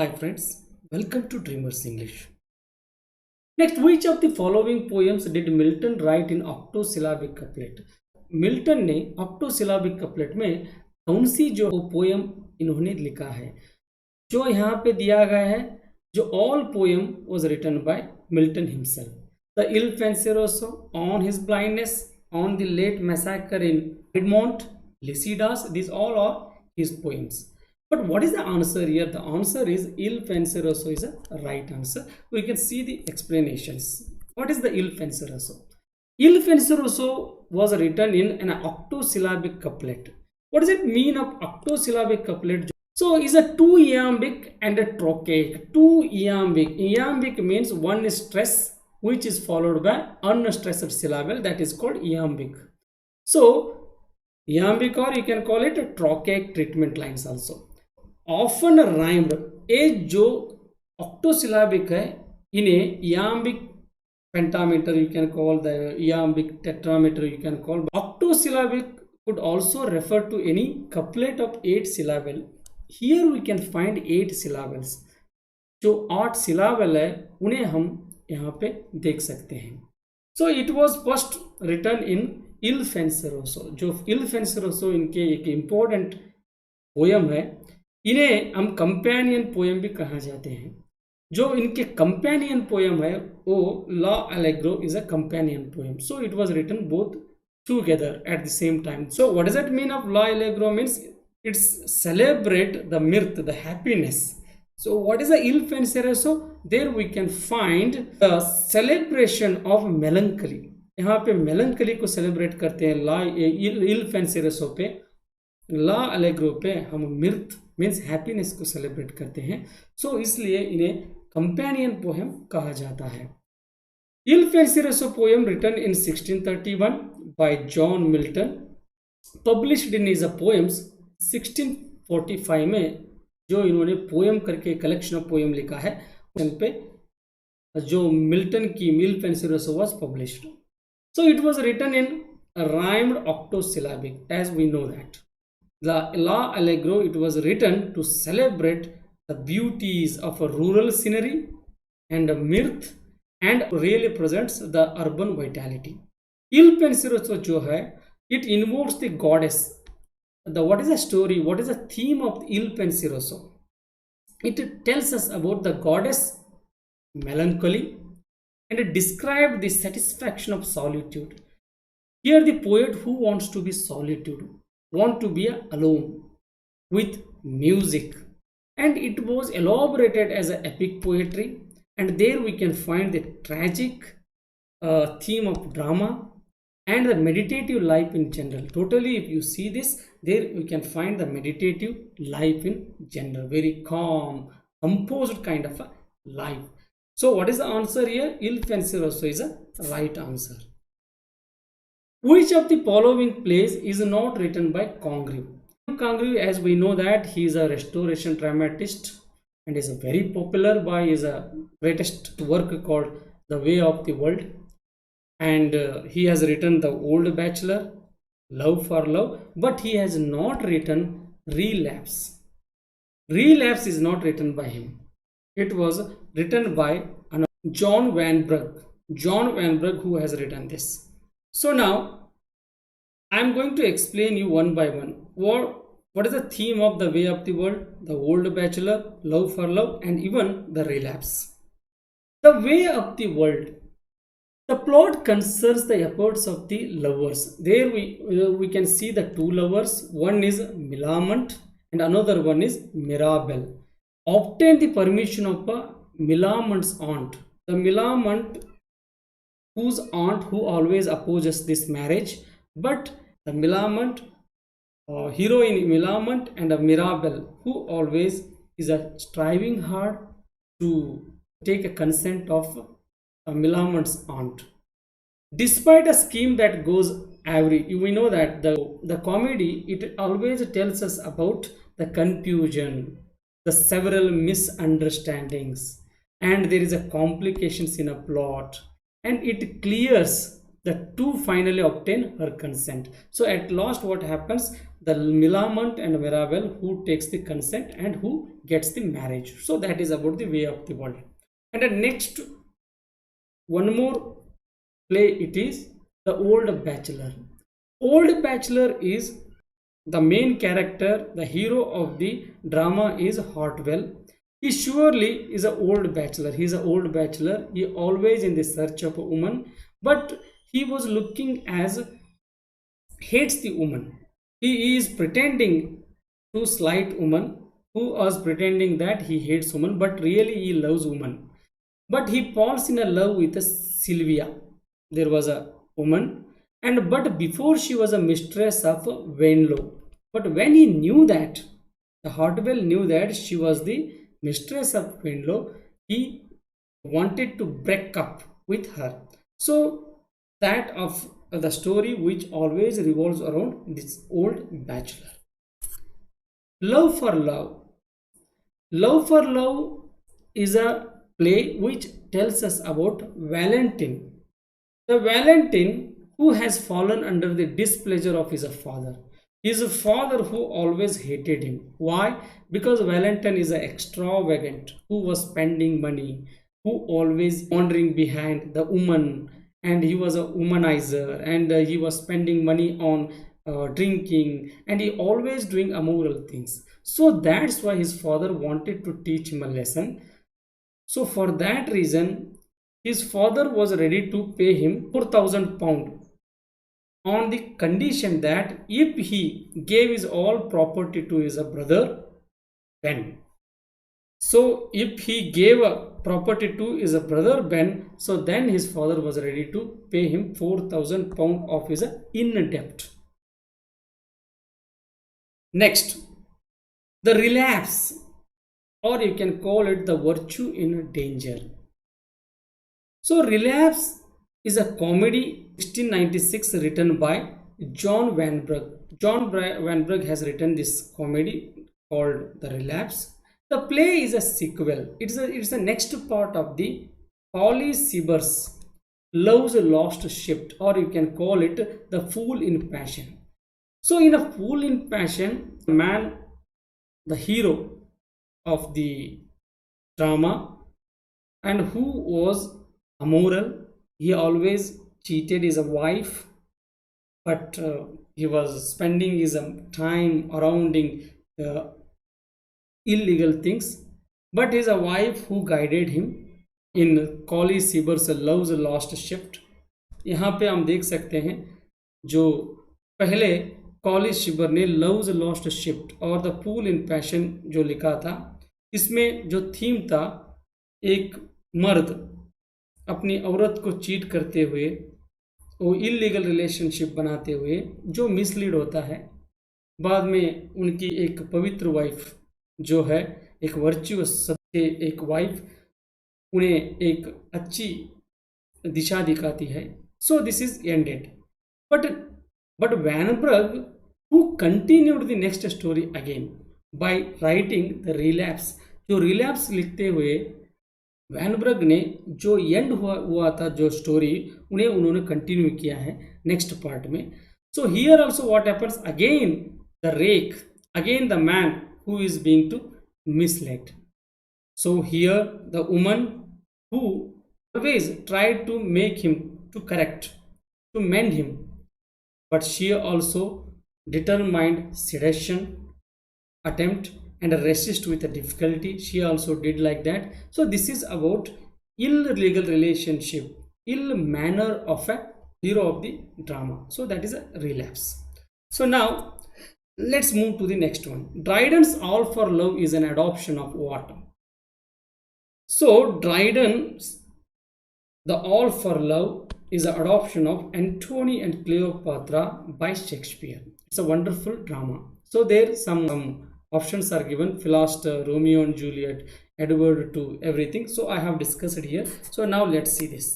Hi friends, welcome to Dreamers English. Next, which of the following poems did Milton write in octosyllabic couplet? Milton ने octosyllabic couplet में कौन सी जो poem इन्होंने लिखा है? जो यहाँ पे दिया गया है, जो all poem was written by Milton himself. The Il Penseroso, On His Blindness, On the Late Massacre in Piedmont, Lycidas, these all are his poems. But what is the answer here? The answer is Il Penseroso is a right answer. We can see the explanations. What is the Il Penseroso? Il Penseroso was written in an octosyllabic couplet. What does it mean of octosyllabic couplet? So is a two iambic and a trochaic. Two iambic. Iambic means one stress which is followed by unstressed syllable, that is called iambic. So iambic, or you can call it a trochaic treatment lines also. Often rhymed. ये जो octosyllabic है, इन्हें iambic pentameter you can call, the iambic tetrameter you can call. Octosyllabic could also refer to any couplet of 8 syllable. Here we can find 8 syllables. जो 8 syllable है उन्हें हम यहाँ पे देख सकते हैं. So it was first written in Il Penseroso. जो Il Penseroso इनके एक important poem है, इन्हें हम कंपेनियन पोएम भी कहा जाते हैं. जो इनके कंपेनियन पोएम है वो L'Allegro is a companion poem. So it was written both together at the same time. So what does it mean of L'Allegro? Means it's celebrate the mirth, the happiness. So what is the Il Penseroso? There we can find the celebration of melancholy. यहाँ पे melancholy को celebrate करते हैं ला Il Penseroso पे. ला allegro पे हम मिर्थ means happiness को celebrate करते हैं. सो इसलिए इन्हें कंपेनियन पोएम कहा जाता है. Il Penseroso poem written in 1631 by John Milton, published in is a poems 1645 में जो इन्होंने पोएम करके कलेक्शन ऑफ पोएम लिखा है उन पे जो मिल्टन की Il Penseroso was published. So it was written in rhymed octosyllabic as we know that. The La Allegro, it was written to celebrate the beauties of a rural scenery and a mirth and really presents the urban vitality. Il Penseroso जो है, it invokes the goddess. What is the story? What is the theme of Il Penseroso? It tells us about the goddess melancholy and it describes the satisfaction of solitude. Here the poet who wants to be solitude, want to be alone with music, and it was elaborated as an epic poetry, and there we can find the tragic theme of drama and the meditative life in general. Totally if you see this, there we can find the meditative life in general, very calm, composed kind of a life. So what is the answer here? Il Penseroso is a right answer. Which of the following plays is not written by Congreve? Congreve, as we know that he is a restoration dramatist and is very popular by his greatest work called The Way of the World, and he has written The Old Bachelor, Love for Love, but he has not written Relapse. Relapse is not written by him. It was written by John Vanbrugh. John Vanbrugh who has written this. So now I am going to explain you one by one. What is the theme of The Way of the World, The Old Bachelor, Love for Love, and even The Relapse. The Way of the World. The plot concerns the efforts of the lovers. There we can see the two lovers. One is Millamant and another one is Mirabel. Obtain the permission of Millamant's aunt. The Millamant whose aunt who always opposes this marriage, but the Millamant, heroine Millamant and a Mirabel who always is striving hard to take a consent of Millamant's aunt. Despite a scheme that goes awry, we know that the comedy, it always tells us about the confusion, the several misunderstandings, and there is a complications in a plot, and it clears the two finally obtain her consent. So at last what happens, the Millamant and Mirabel who takes the consent and who gets the marriage. So that is about the way of the world. And the next one more play, it is the Old Bachelor. Old Bachelor is the main character, the hero of the drama is Hartwell. He surely is an old bachelor. He is an old bachelor. He always in the search of a woman, but he was looking as hates the woman. He is pretending to slight woman who was pretending that he hates woman, but really he loves woman. But he falls in a love with a Sylvia. There was a woman, and but before she was a mistress of Venlo. But when he knew that, the Hartwell knew that she was the mistress of Venlo, he wanted to break up with her. So that of the story which always revolves around this old bachelor. Love for Love. Love for Love is a play which tells us about Valentine. The Valentine who has fallen under the displeasure of his father. His father who always hated him. Why? Because Valentine is an extravagant who was spending money, who always wandering behind the woman, and he was a womanizer, and he was spending money on drinking, and he always doing immoral things. So that's why his father wanted to teach him a lesson. So for that reason, his father was ready to pay him £4,000 on the condition that if he gave his all property to his brother Ben. So if he gave a property to his brother Ben, so then his father was ready to pay him £4,000 of his in debt. Next, the relapse, or you can call it the virtue in danger. So relapse is a comedy 1696 written by John Vanbrugh. John Vanbrugh has written this comedy called The Relapse. The play is a sequel. It's the next part of the Polly Sieber's Love's Lost Ship, or you can call it The Fool in Passion. So in A Fool in Passion, the man, the hero of the drama, and who was immoral, he always cheated his wife, but he was spending his time around illegal things. But his wife who guided him in Collie Sieber's Love's Lost Shift. यहाँ पे हम देख सकते हैं जो पहले कॉली शिबर ने loves lost shift और द फूल इन पैशन जो लिखा था, इसमें जो थीम था, एक मर्द अपनी औरत को चीट करते हुए, वो इलीगल रिलेशनशिप बनाते हुए जो मिसलीड होता है, बाद में उनकी एक पवित्र वाइफ जो है, एक वर्चुअस सत्य एक वाइफ, उन्हें एक अच्छी दिशा दिखाती है. So this is ended. But Vanbrugh who continued the next story again by writing the relapse. जो relapse लिखते हुए वैनब्रग ने जो एंड हुआ था जो स्टोरी, उन्होंने कंटिन्यू किया है नेक्स्ट पार्ट में. So here also what happens, again the wreck, again the man who is being to misled. So here the woman who always tried to make him to correct, to mend him, but she also determined sedation attempt and resist with a difficulty. She also did like that. So this is about illegal relationship, ill manner of a hero of the drama. So that is a relapse. So now let's move to the next one. Dryden's All for Love is an adoption of what? So Dryden's The All for Love is an adoption of Antony and Cleopatra by Shakespeare. It's a wonderful drama. So there some options are given: Philoster, Romeo and Juliet, Edward II, everything. So I have discussed it here. So now let's see this.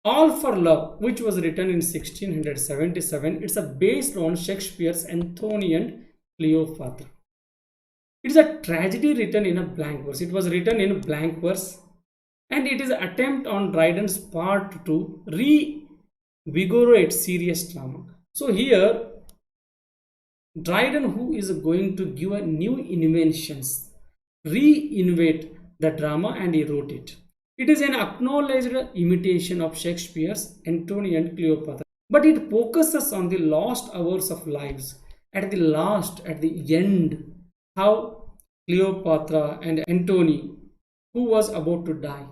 All for Love, which was written in 1677, it's based on Shakespeare's Antony and Cleopatra. It is a tragedy written in a blank verse. It was written in blank verse, and it is an attempt on Dryden's part to vigorous, serious drama. So here, Dryden, who is going to give a new inventions, reinvent the drama, and he wrote it. It is an acknowledged imitation of Shakespeare's Antony and Cleopatra, but it focuses on the lost hours of lives. At the last, at the end, how Cleopatra and Antony, who was about to die,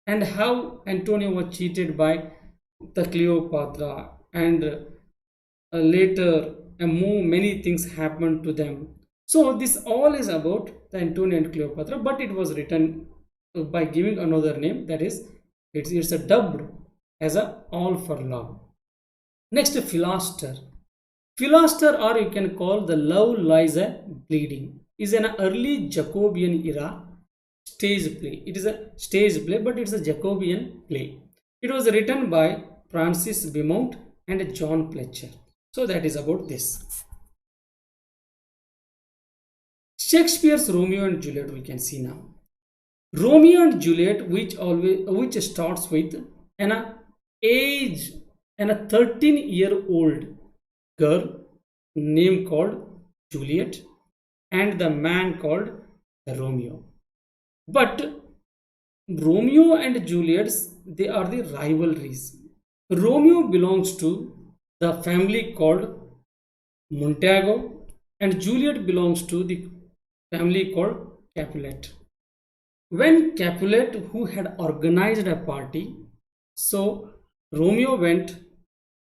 and how Antonio was cheated by the Cleopatra, and later many things happened to them. So this all is about the Antonio and Cleopatra, but it was written by giving another name, that is it's a dubbed as a All for Love. Next, Philoster. Philoster, or you can call the Love Lies a Bleeding, is an early Jacobean era stage play. It is a stage play, but it's a Jacobean play. It was written by Francis Beaumont and John Fletcher. So that is about this. Shakespeare's Romeo and Juliet, we can see now. Romeo and Juliet, which starts with an age and a 13-year-old girl name called Juliet and the man called Romeo. But Romeo and Juliet, they are the rivalries. Romeo belongs to the family called Montagu, and Juliet belongs to the family called Capulet. When Capulet, who had organized a party, so Romeo went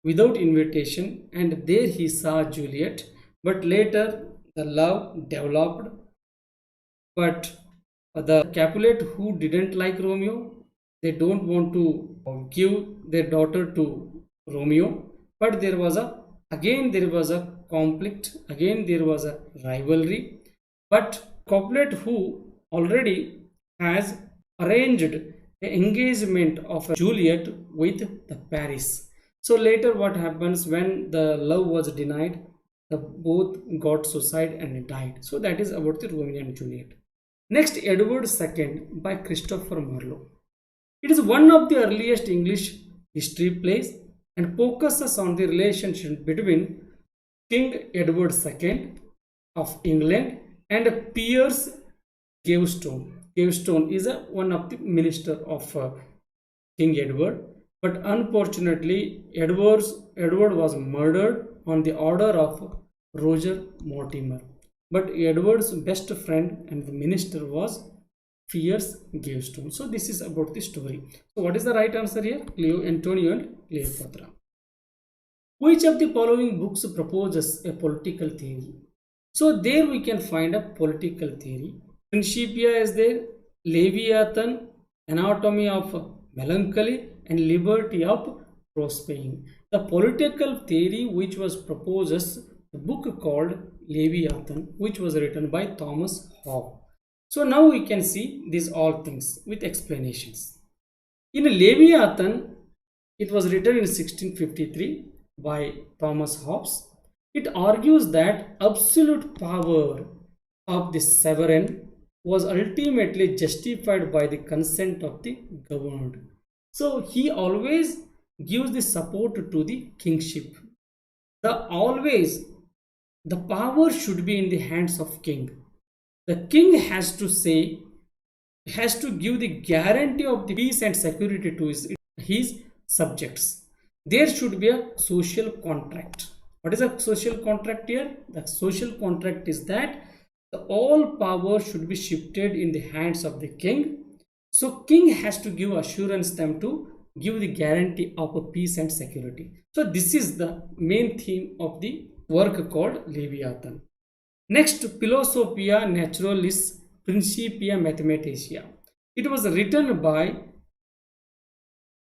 without invitation, and there he saw Juliet, but later the love developed. But the Capulet, who didn't like Romeo, they don't want to give their daughter to Romeo, but there was a conflict, again there was a rivalry. But Capulet, who already has arranged the engagement of Juliet with the Paris. So later what happens, when the love was denied, the both got suicide and died. So that is about the Romeo and Juliet. Next, Edward II by Christopher Marlowe. It is one of the earliest English history plays and focuses on the relationship between King Edward II of England and Piers Gaveston. Gaveston is one of the minister of King Edward, but unfortunately Edward was murdered on the order of Roger Mortimer. But Edward's best friend and the minister was Piers Gaveston. So this is about the story. So what is the right answer here? Antonio and Cleopatra. Which of the following books proposes a political theory? So there we can find a political theory. Principia is there, Leviathan, Anatomy of Melancholy, and Liberty of Prospering. The political theory which was proposes the book called Leviathan, which was written by Thomas Hobbes. So now we can see these all things with explanations. In Leviathan, it was written in 1653 by Thomas Hobbes. It argues that absolute power of the sovereign was ultimately justified by the consent of the governed. So he always gives the support to the kingship. The power should be in the hands of king. The king has to give the guarantee of the peace and security to his subjects. There should be a social contract. What is a social contract here? The social contract is that all power should be shifted in the hands of the king. So king has to give assurance them to give the guarantee of a peace and security. So this is the main theme of the work called Leviathan. Next, Philosophia Naturalis Principia Mathematica. It was written by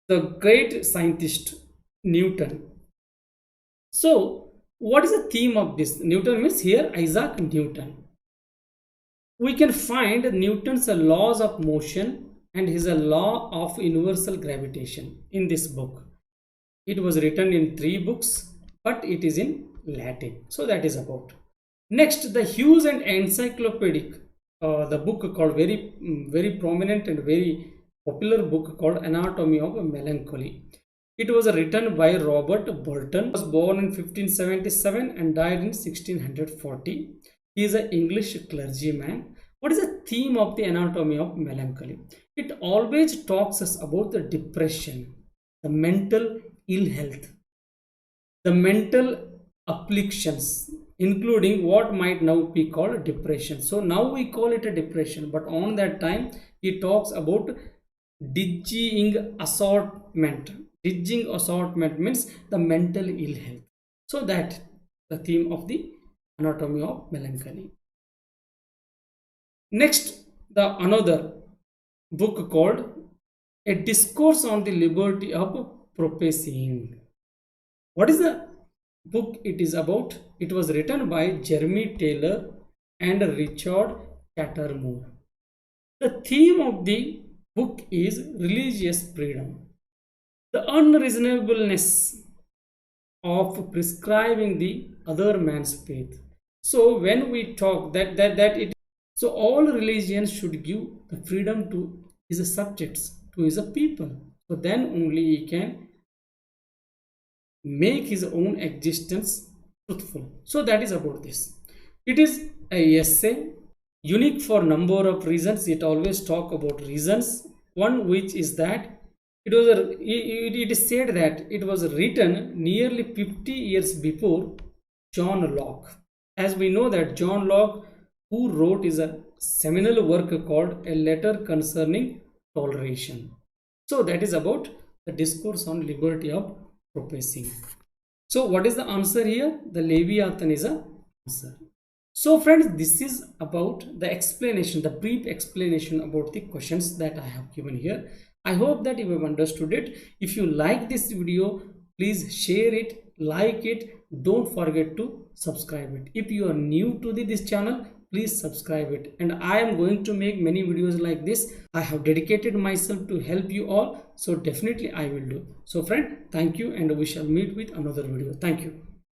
the great scientist Newton. So what is the theme of this? Newton means here Isaac Newton. We can find Newton's laws of motion and his law of universal gravitation in this book. It was written in 3 books, but it is in Latin. So that is about. Next, the Hughes and Encyclopedic, the book called very prominent and very popular book called Anatomy of Melancholy. It was written by Robert Burton. He was born in 1577 and died in 1640. He is an English clergyman. What is the theme of the Anatomy of Melancholy? It always talks us about the depression, the mental ill health, the mental afflictions, including what might now be called depression. So now we call it a depression, but on that time he talks about dizzying assortment. Dizzying assortment means the mental ill health. So that the theme of the Anatomy of Melancholy. Next, the another book called A Discourse on the Liberty of Prophesying. What is the book it is about? It was written by Jeremy Taylor and Richard Cattermole. The theme of the book is religious freedom, the unreasonableness of prescribing the other man's faith. So when we talk that it, so all religions should give the freedom to his subjects, to his people. So then only he can make his own existence truthful. So that is about this. It is a essay unique for number of reasons. It always talk about reasons. One which is that it is said that it was written nearly 50 years before John Locke. As we know that John Locke, who wrote is a seminal work called A Letter Concerning Toleration. So that is about the discourse on liberty of prophesying. So what is the answer here? The Leviathan is a answer. So friends, this is about the explanation, the brief explanation about the questions that I have given here. I hope that you have understood it. If you like this video, please share it, like it. Don't forget to subscribe it. If you are new to this channel, please subscribe it. And I am going to make many videos like this. I have dedicated myself to help you all. So definitely I will do. So friend, thank you, and we shall meet with another video. Thank you.